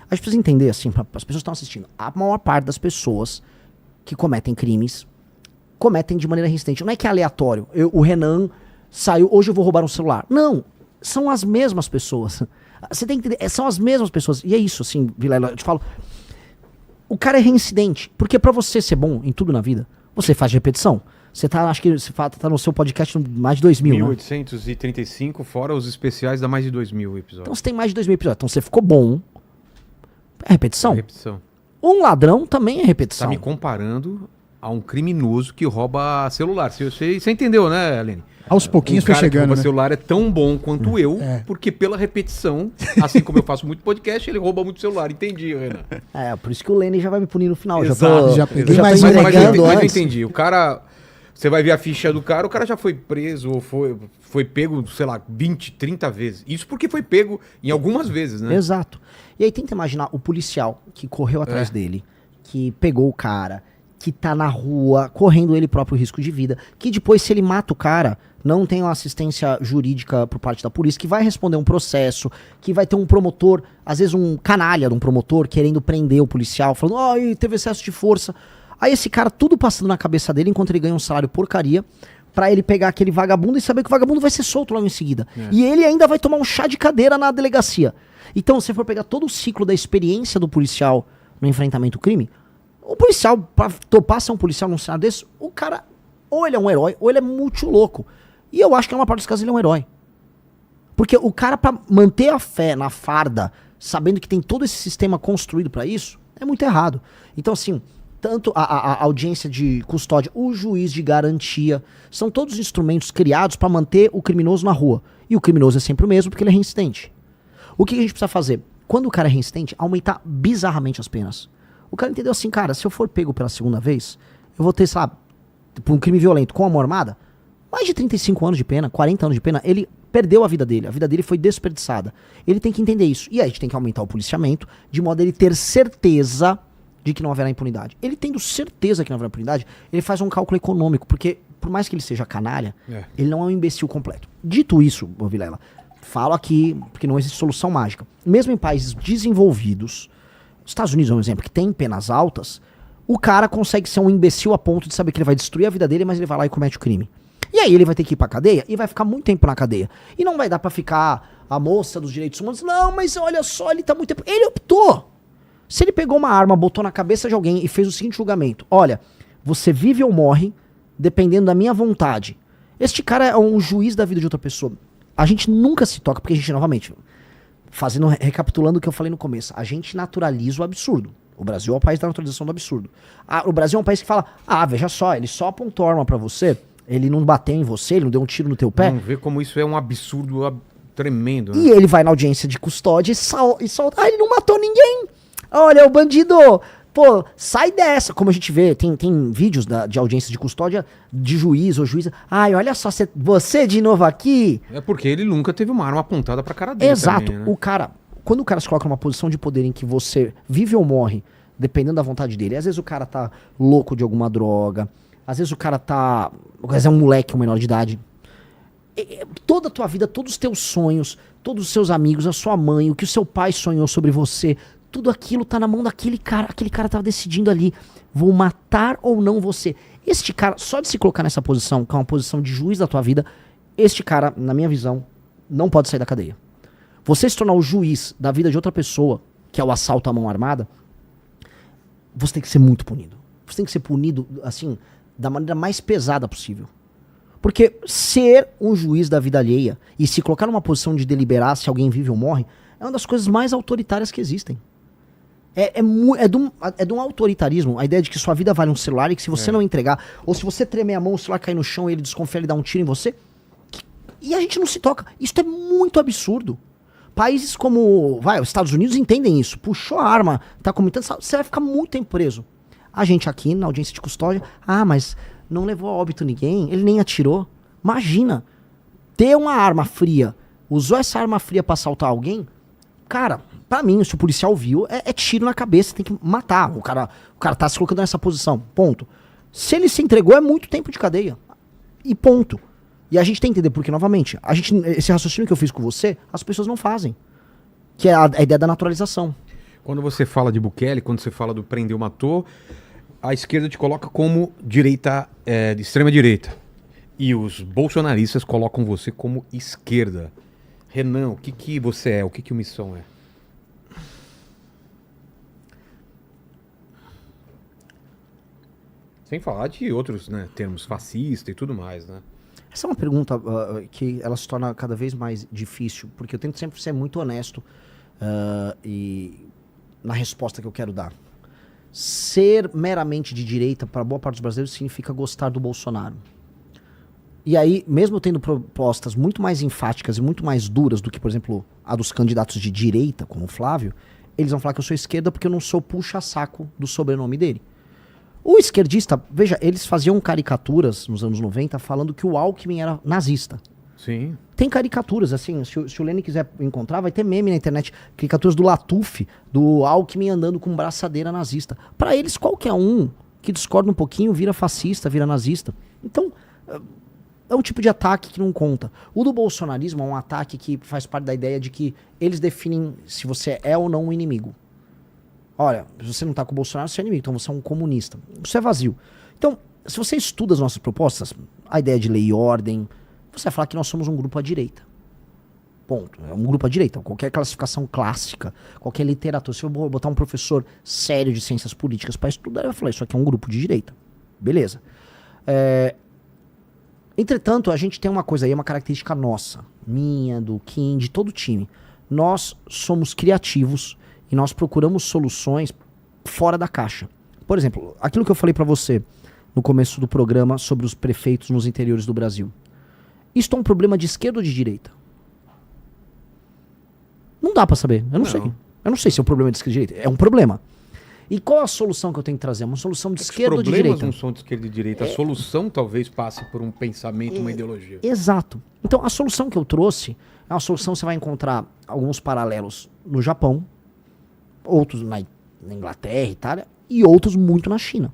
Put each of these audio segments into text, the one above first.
A gente precisa entender, assim, as pessoas que estão assistindo, a maior parte das pessoas que cometem crimes cometem de maneira resistente. Não é que é aleatório. O Renan saiu, hoje eu vou roubar um celular. Não, são as mesmas pessoas. Você tem que entender, são as mesmas pessoas. E é isso, assim, Vilela, eu te falo. O cara é reincidente. Porque pra você ser bom em tudo na vida, você faz repetição. Você tá, acho que você tá no seu podcast mais de 2.000, 1835, né? Fora os especiais, dá mais de 2.000 episódios. Então você tem mais de 2.000 episódios. Então você ficou bom. É repetição. É repetição. Um ladrão também é repetição. Tá me comparando a um criminoso que rouba celular. Você entendeu, né, Aline? Aos pouquinhos foi chegando, que rouba né? celular é tão bom quanto eu, porque pela repetição, assim como eu faço muito podcast, ele rouba muito celular. Entendi, Renan. É, por isso que o Lenny já vai me punir no final. Exato. Já peguei já mais tô uma. Mas entregando eu antes. entendi. O cara... Você vai ver a ficha do cara, o cara já foi preso ou foi pego, sei lá, 20, 30 vezes. Isso porque foi pego em algumas vezes, né? Exato. E aí tenta imaginar o policial que correu atrás dele, que pegou o cara, que tá na rua, correndo ele próprio risco de vida, que depois, se ele mata o cara, não tem uma assistência jurídica por parte da polícia, que vai responder um processo, que vai ter um promotor, às vezes um canalha de um promotor, querendo prender o policial, falando, ai, teve excesso de força. Aí esse cara, tudo passando na cabeça dele, enquanto ele ganha um salário porcaria, pra ele pegar aquele vagabundo e saber que o vagabundo vai ser solto logo em seguida. E ele ainda vai tomar um chá de cadeira na delegacia. Então, se for pegar todo o ciclo da experiência do policial no enfrentamento ao crime, o policial, pra topar ser um policial num cenário desse, o cara, ou ele é um herói, ou ele é muito louco. E eu acho que na maior parte dos casos ele é um herói. Porque o cara, pra manter a fé na farda, sabendo que tem todo esse sistema construído pra isso, é muito errado. Então, assim, tanto a audiência de custódia, o juiz de garantia, são todos instrumentos criados pra manter o criminoso na rua. E o criminoso é sempre o mesmo porque ele é reincidente. O que a gente precisa fazer? Quando o cara é reincidente, aumentar bizarramente as penas. O cara entendeu assim, cara, se eu for pego pela segunda vez, eu vou ter, sei lá, por um crime violento com a mão armada, mais de 35 anos de pena, 40 anos de pena, ele perdeu a vida dele foi desperdiçada. Ele tem que entender isso. E aí a gente tem que aumentar o policiamento, de modo a ele ter certeza de que não haverá impunidade. Ele tendo certeza que não haverá impunidade, ele faz um cálculo econômico, porque por mais que ele seja canalha, ele não é um imbecil completo. Dito isso, Vilela, falo aqui, porque não existe solução mágica. Mesmo em países desenvolvidos, Estados Unidos é um exemplo, que tem penas altas, o cara consegue ser um imbecil a ponto de saber que ele vai destruir a vida dele, mas ele vai lá e comete o crime. E aí ele vai ter que ir pra cadeia e vai ficar muito tempo na cadeia. E não vai dar pra ficar a moça dos direitos humanos, não, mas olha só, ele tá muito tempo... Ele optou. Se ele pegou uma arma, botou na cabeça de alguém e fez o seguinte julgamento, olha, você vive ou morre, dependendo da minha vontade. Este cara é um juiz da vida de outra pessoa. A gente nunca se toca, porque a gente, novamente, recapitulando o que eu falei no começo, a gente naturaliza o absurdo. O Brasil é o país da naturalização do absurdo. O Brasil é um país que fala, veja só, ele só apontou a arma pra você, ele não bateu em você, ele não deu um tiro no teu pé. Vamos ver como isso é um absurdo tremendo. Né? E ele vai na audiência de custódia e solta, ele não matou ninguém. Olha, o bandido, pô, sai dessa. Como a gente vê, tem vídeos de audiência de custódia de juiz ou juíza. Olha só, você de novo aqui. É porque ele nunca teve uma arma apontada pra cara dele. Exato. Também, né? Quando o cara se coloca numa posição de poder em que você vive ou morre, dependendo da vontade dele, às vezes o cara tá louco de alguma droga, às vezes o cara tá... Às vezes é um moleque, um menor de idade. Toda a tua vida, todos os teus sonhos, todos os seus amigos, a sua mãe, o que o seu pai sonhou sobre você, tudo aquilo tá na mão daquele cara. Aquele cara tava decidindo ali, vou matar ou não você. Este cara, só de se colocar nessa posição, que é uma posição de juiz da tua vida, este cara, na minha visão, não pode sair da cadeia. Você se tornar o juiz da vida de outra pessoa, que é o assalto à mão armada, você tem que ser muito punido. Você tem que ser punido, assim, da maneira mais pesada possível. Porque ser um juiz da vida alheia e se colocar numa posição de deliberar se alguém vive ou morre, é uma das coisas mais autoritárias que existem. É de um autoritarismo, a ideia de que sua vida vale um celular e que se você não entregar, ou se você tremer a mão, o celular cair no chão e ele desconfia, ele dá um tiro em você, e a gente não se toca. Isso é muito absurdo. Países como, os Estados Unidos entendem isso. Puxou a arma, tá cometendo, você vai ficar muito tempo preso. A gente aqui, na audiência de custódia, mas não levou a óbito ninguém, ele nem atirou. Imagina, ter uma arma fria, usou essa arma fria pra assaltar alguém, cara, pra mim, se o policial viu, é tiro na cabeça, tem que matar. O cara tá se colocando nessa posição, ponto. Se ele se entregou, é muito tempo de cadeia. E ponto. E a gente tem que entender, porque, novamente, esse raciocínio que eu fiz com você, as pessoas não fazem. Que é a ideia da naturalização. Quando você fala de Bukele, quando você fala do prendeu, matou, a esquerda te coloca como direita, de extrema direita. E os bolsonaristas colocam você como esquerda. Renan, o que você é? O que o Missão é? Sem falar de outros, né, termos fascista e tudo mais, né? Essa é uma pergunta que ela se torna cada vez mais difícil, porque eu tento sempre ser muito honesto e na resposta que eu quero dar. Ser meramente de direita para boa parte dos brasileiros significa gostar do Bolsonaro. E aí, mesmo tendo propostas muito mais enfáticas e muito mais duras do que, por exemplo, a dos candidatos de direita, como o Flávio, eles vão falar que eu sou esquerda porque eu não sou puxa-saco do sobrenome dele. O esquerdista, veja, eles faziam caricaturas nos anos 90 falando que o Alckmin era nazista. Sim. Tem caricaturas, assim, se o Lênin quiser encontrar, vai ter meme na internet. Caricaturas do Latuf, do Alckmin andando com braçadeira nazista. Pra eles, qualquer um que discorda um pouquinho vira fascista, vira nazista. Então, é um tipo de ataque que não conta. O do bolsonarismo é um ataque que faz parte da ideia de que eles definem se você é ou não um inimigo. Olha, se você não tá com o Bolsonaro, você é inimigo, então você é um comunista. Isso é vazio. Então, se você estuda as nossas propostas, a ideia de lei e ordem, você vai falar que nós somos um grupo à direita. Ponto. É um grupo à direita. Qualquer classificação clássica, qualquer literatura. Se eu botar um professor sério de ciências políticas para estudar, ele vai falar, isso aqui é um grupo de direita. Beleza. Entretanto, a gente tem uma coisa aí, uma característica nossa, minha, do Kim, de todo o time. Nós somos criativos e nós procuramos soluções fora da caixa. Por exemplo, aquilo que eu falei para você no começo do programa sobre os prefeitos nos interiores do Brasil. Isto é um problema de esquerda ou de direita? Não dá para saber, eu não sei. Eu não sei se é um problema de esquerda ou de direita. É um problema. E qual a solução que eu tenho que trazer? Uma solução de esquerda ou de direita? Os problemas não são de esquerda e direita. A solução talvez passe por um pensamento, uma ideologia. Exato. Então, a solução que eu trouxe é uma solução que você vai encontrar alguns paralelos no Japão, outros na Inglaterra, Itália, e outros muito na China.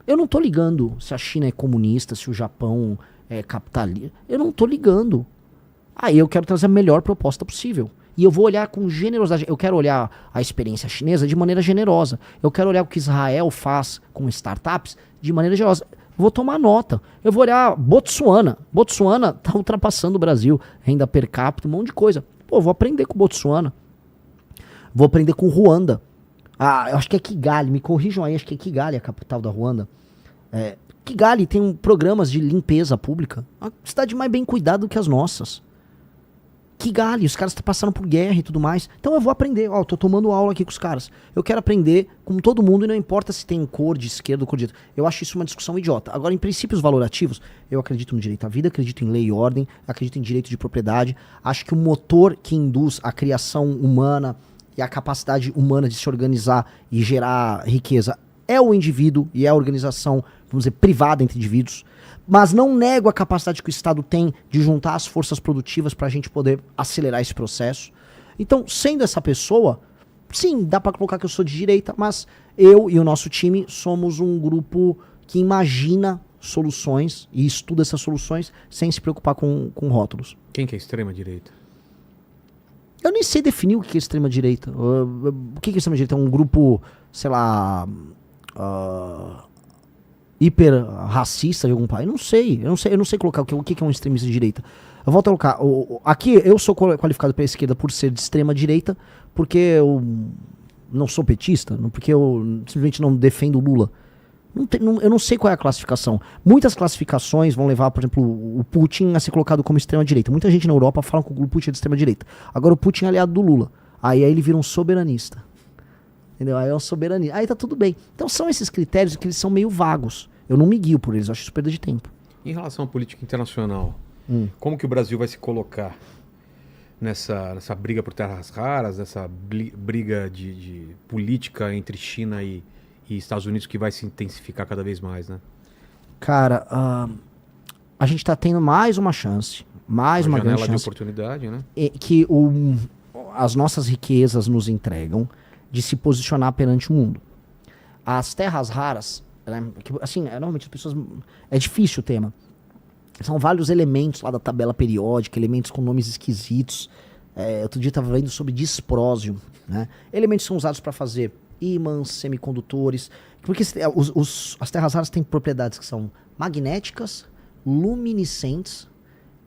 Eu não tô ligando se a China é comunista, se o Japão é capitalista. Eu não tô ligando. Aí eu quero trazer a melhor proposta possível. E eu vou olhar com generosidade. Eu quero olhar a experiência chinesa de maneira generosa. Eu quero olhar o que Israel faz com startups de maneira generosa. Vou tomar nota. Eu vou olhar Botsuana. Botsuana tá ultrapassando o Brasil. Renda per capita, um monte de coisa. Pô, vou aprender com Botsuana. Vou aprender com Ruanda. Eu acho que é Kigali. Me corrijam aí, acho que é Kigali a capital da Ruanda. Kigali tem programas de limpeza pública. Uma cidade mais bem cuidada do que as nossas. Kigali, os caras estão passando por guerra e tudo mais. Então eu vou aprender. Eu tô tomando aula aqui com os caras. Eu quero aprender com todo mundo e não importa se tem cor de esquerda ou cor de direita. Eu acho isso uma discussão idiota. Agora, em princípios valorativos, eu acredito no direito à vida, acredito em lei e ordem, acredito em direito de propriedade. Acho que o motor que induz a criação humana e a capacidade humana de se organizar e gerar riqueza é o indivíduo e é a organização, vamos dizer, privada entre indivíduos. Mas não nego a capacidade que o Estado tem de juntar as forças produtivas para a gente poder acelerar esse processo. Então, sendo essa pessoa, sim, dá para colocar que eu sou de direita, mas eu e o nosso time somos um grupo que imagina soluções e estuda essas soluções sem se preocupar com rótulos. Quem que é extrema-direita? Eu nem sei definir o que é extrema-direita. O que é extrema-direita? É um grupo, sei lá... hiper racista de algum país? Eu não sei colocar o que é um extremista de direita. Eu volto a colocar. Aqui eu sou qualificado pela esquerda por ser de extrema direita, porque eu não sou petista, porque eu simplesmente não defendo o Lula. Eu não sei qual é a classificação. Muitas classificações vão levar, por exemplo, o Putin a ser colocado como extrema direita. Muita gente na Europa fala que o Putin é de extrema direita. Agora o Putin é aliado do Lula. Aí ele vira um soberanista. Entendeu? Aí é um soberanista. Aí tá tudo bem. Então são esses critérios que eles são meio vagos. Eu não me guio por eles, eu acho isso perda de tempo. Em relação à política internacional, como que o Brasil vai se colocar nessa briga por terras raras, nessa briga de política entre China e Estados Unidos que vai se intensificar cada vez mais, né? Cara, a gente tá tendo mais uma chance, mais uma grande chance. Janela de oportunidade, né? Que as nossas riquezas nos entregam de se posicionar perante o mundo. As terras raras, assim, normalmente as pessoas... É difícil o tema. São vários elementos lá da tabela periódica, elementos com nomes esquisitos. Outro dia eu estava lendo sobre disprósio, né? Elementos são usados para fazer ímãs, semicondutores, porque as terras raras têm propriedades que são magnéticas, luminescentes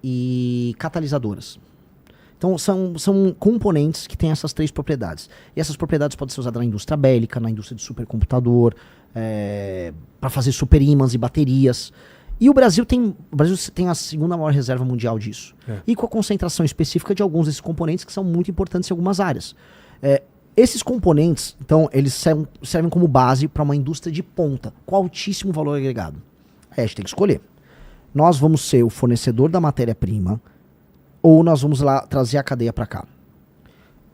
e catalisadoras. Então são componentes que têm essas 3 propriedades. E essas propriedades podem ser usadas na indústria bélica, na indústria de supercomputador, para fazer super ímãs e baterias. E o Brasil tem a segunda maior reserva mundial disso. E com a concentração específica de alguns desses componentes que são muito importantes em algumas áreas. Esses componentes, então, eles servem como base para uma indústria de ponta, com altíssimo valor agregado. Aí a gente tem que escolher. Nós vamos ser o fornecedor da matéria-prima ou nós vamos lá trazer a cadeia para cá?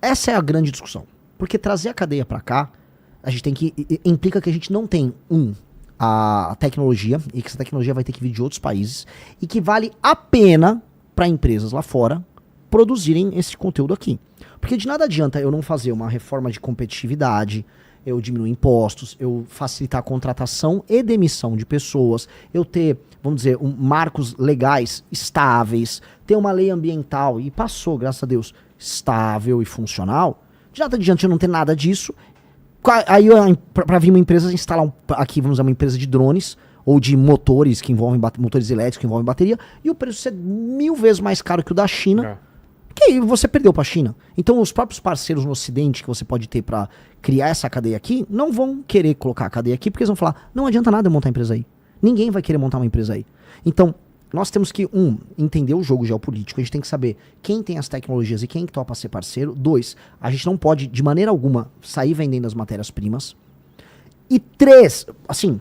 Essa é a grande discussão. Porque trazer a cadeia para cá, a gente tem que implica que a gente não tem a tecnologia, e que essa tecnologia vai ter que vir de outros países, e que vale a pena para empresas lá fora produzirem esse conteúdo aqui. Porque de nada adianta eu não fazer uma reforma de competitividade, eu diminuir impostos, eu facilitar a contratação e demissão de pessoas, eu ter, vamos dizer, marcos legais estáveis, ter uma lei ambiental, e passou, graças a Deus, estável e funcional. De nada adianta eu não ter nada disso. Aí, para vir uma empresa instalar aqui, vamos dizer, uma empresa de drones ou de motores que envolvem motores elétricos que envolvem bateria, e o preço ser 1000 vezes mais caro que o da China, que aí você perdeu para a China. Então os próprios parceiros no Ocidente que você pode ter para criar essa cadeia aqui, não vão querer colocar a cadeia aqui, porque eles vão falar, não adianta nada eu montar uma empresa aí. Ninguém vai querer montar uma empresa aí. Então, nós temos que, entender o jogo geopolítico, a gente tem que saber quem tem as tecnologias e quem que topa ser parceiro. 2, a gente não pode, de maneira alguma, sair vendendo as matérias-primas. E 3, assim,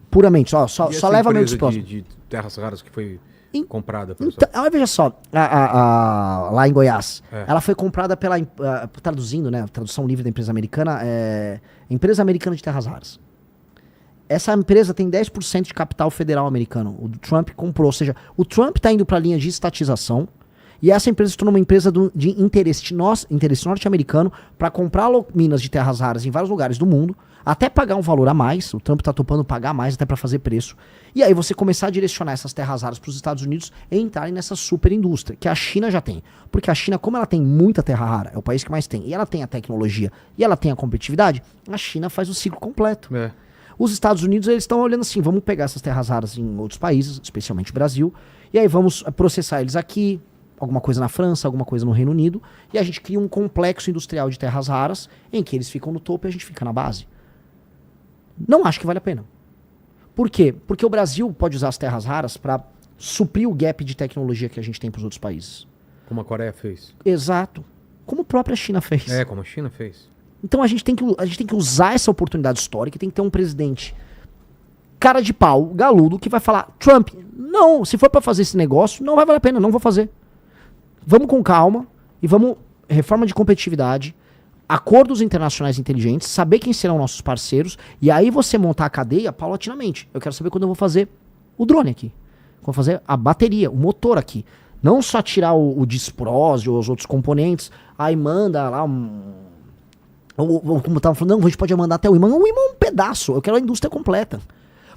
puramente, só leva meio próximo. De terras raras que foi comprada. Então, veja só, lá em Goiás, ela foi comprada pela, traduzindo, né, tradução livre da empresa americana, Empresa Americana de Terras Raras. Essa empresa tem 10% de capital federal americano. O Trump comprou. Ou seja, o Trump está indo para a linha de estatização. E essa empresa se tornou uma empresa de interesse norte-americano para comprar minas de terras raras em vários lugares do mundo, até pagar um valor a mais. O Trump está topando pagar mais até para fazer preço. E aí você começar a direcionar essas terras raras para os Estados Unidos e entrarem nessa super indústria, que a China já tem. Porque a China, como ela tem muita terra rara, é o país que mais tem, e ela tem a tecnologia, e ela tem a competitividade, a China faz o ciclo completo. Os Estados Unidos, eles estão olhando assim, vamos pegar essas terras raras em outros países, especialmente o Brasil, e aí vamos processar eles aqui, alguma coisa na França, alguma coisa no Reino Unido, e a gente cria um complexo industrial de terras raras, em que eles ficam no topo e a gente fica na base. Não acho que vale a pena. Por quê? Porque o Brasil pode usar as terras raras para suprir o gap de tecnologia que a gente tem para os outros países. Como a Coreia fez. Exato. Como a própria China fez. Como a China fez. Então a gente tem que usar essa oportunidade histórica e tem que ter um presidente cara de pau, galudo, que vai falar, Trump, não, se for para fazer esse negócio, não vai valer a pena, não vou fazer. Vamos com calma e vamos, reforma de competitividade, acordos internacionais inteligentes, saber quem serão nossos parceiros, e aí você montar a cadeia paulatinamente. Eu quero saber quando eu vou fazer o drone aqui, vou fazer a bateria, o motor aqui. Não só tirar o disprósio ou os outros componentes, aí manda lá ou como eu tava falando, não, a gente pode mandar até o imã. O imã é um pedaço, eu quero a indústria completa.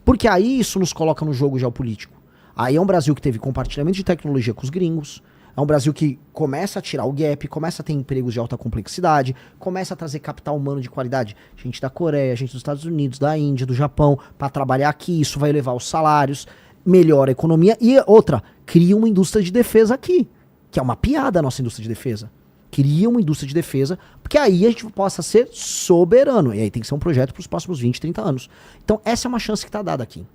Porque aí isso nos coloca no jogo geopolítico. Aí é um Brasil que teve compartilhamento de tecnologia com os gringos, é um Brasil que começa a tirar o gap, começa a ter empregos de alta complexidade, começa a trazer capital humano de qualidade. Gente da Coreia, gente dos Estados Unidos, da Índia, do Japão, para trabalhar aqui, isso vai elevar os salários, melhora a economia. E outra, cria uma indústria de defesa aqui, que é uma piada a nossa indústria de defesa. Cria uma indústria de defesa, porque aí a gente possa ser soberano. E aí tem que ser um projeto para os próximos 20, 30 anos. Então essa é uma chance que está dada aqui.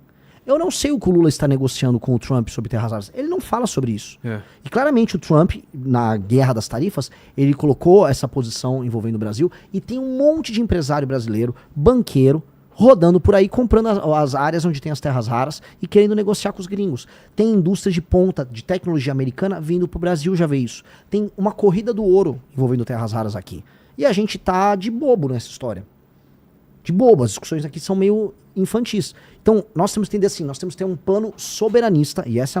Eu não sei o que o Lula está negociando com o Trump sobre terras raras. Ele não fala sobre isso. E claramente o Trump, na guerra das tarifas, ele colocou essa posição envolvendo o Brasil, e tem um monte de empresário brasileiro, banqueiro, rodando por aí, comprando as áreas onde tem as terras raras e querendo negociar com os gringos. Tem indústria de ponta de tecnologia americana vindo pro Brasil, já vê isso. Tem uma corrida do ouro envolvendo terras raras aqui. E a gente tá de bobo nessa história. De bobo, as discussões aqui são meio infantis. Então, nós temos que entender assim, nós temos que ter um plano soberanista, e essa é a nossa